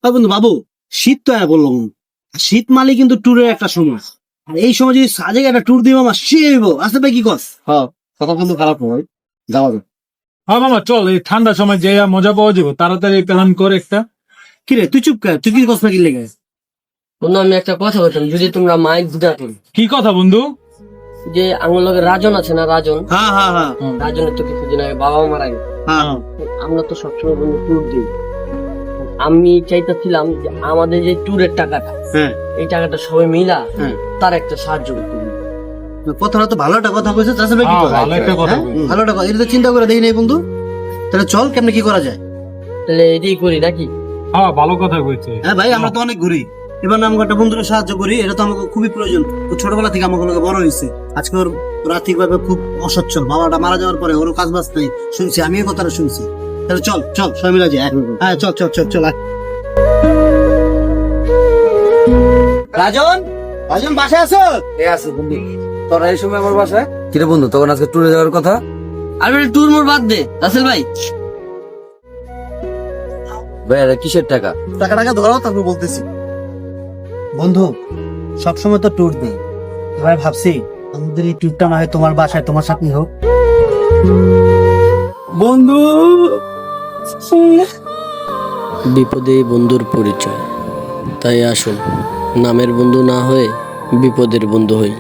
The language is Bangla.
বন্ধু বাবু, শীত তো বললাম, শীত মালে কিন্তু ট্যুরের একটা সময়। আর এই সময় যদি সাজেক একটা ট্যুর দিব আমার সে হইব। আসতে ভাই কি কস? হ্যাঁ, কথা কিন্তু খারাপ নয়, যাওয়া যাবে। হ্যাঁ মামা চল, এই ঠান্ডার সময় যে মজা পাওয়া যাবে, তাড়াতাড়ি প্ল্যান করে একটা। কিরে তুই চুপ কর, তুই কি কস না কি লেগে? বন্ধু আমি একটা কথা বলতাম, যদি তোমরা মাইক বুঝা করি কি কথা বন্ধু? যে আমার লগে রাজন আছে না, রাজন হ্যাঁ হ্যাঁ হ্যাঁ রাজনের তো কিছুদিন আগে বাবা মারা গেছে। হ্যাঁ আমরা তো সবসময় বন্ধু ট্যুর দিই। আমি চাইতেছিলাম যে আমাদের যে ট্যুরের টাকাটা, হ্যাঁ এই টাকাটা সবাই মিলা হ্যাঁ। তার একটা সাহায্য করতে হবে। কথাটা তো ভালো একটা কথা কইছে, আসতে ভাই কি হ্যাঁ, কস? ভালো একটা কথা হ্যাঁ, বলছো। ভালো একটা কথা, এটা তো চিন্তা করে দেখি নাই বন্ধু। তাহলে চল, কেমনে কি করা যায়? তাহলে এটাই করি নাকি? হ্যাঁ ভালো কথা কইছে। হ্যাঁ ভাই, আমরা তো অনেক ঘুরি, এবার না আমাকে একটা বন্ধুরা সাহায্য করি, এটা তো আমাকে খুবই প্রয়োজন। ও ছোটবেলা থেকে আমাকে লোকে বড় হয়েছে। আজকে ওর আর্থিক ভাবে খুব অসচ্ছল, বাবাটা মারা যাওয়ার পরে ওর কাজ বাজ নেই, শুনছি, আমি এই কথাটা শুনছি। তাহলে চল চল সবাই মিলে যাই। হ্যাঁ চল চল চল চল আয়। রাজন, রাজন বাসায় আছো? আছে বন্ধু, তোরা এই সময় আমার বাসায় কিরে বন্ধু, তখন আজকে ট্যুরে যাওয়ার কথা? আর ট্যুর মোর বাদ দে রাসেল ভাই। ভাই এটা কিসের টাকা? টাকা টাকা ধরাও, তারপর বলতেছি। বন্ধু, সবসময় তো ট্যুর দেই, এবার ভাবছি আমাদের এই ট্যুরটা না হয় তোমার বাসায় তোমার সাথে হোক। বন্ধু বিপদে বন্ধুর পরিচয়, তাই আসুন নামের বন্ধু না হয়ে বিপদের বন্ধু হই।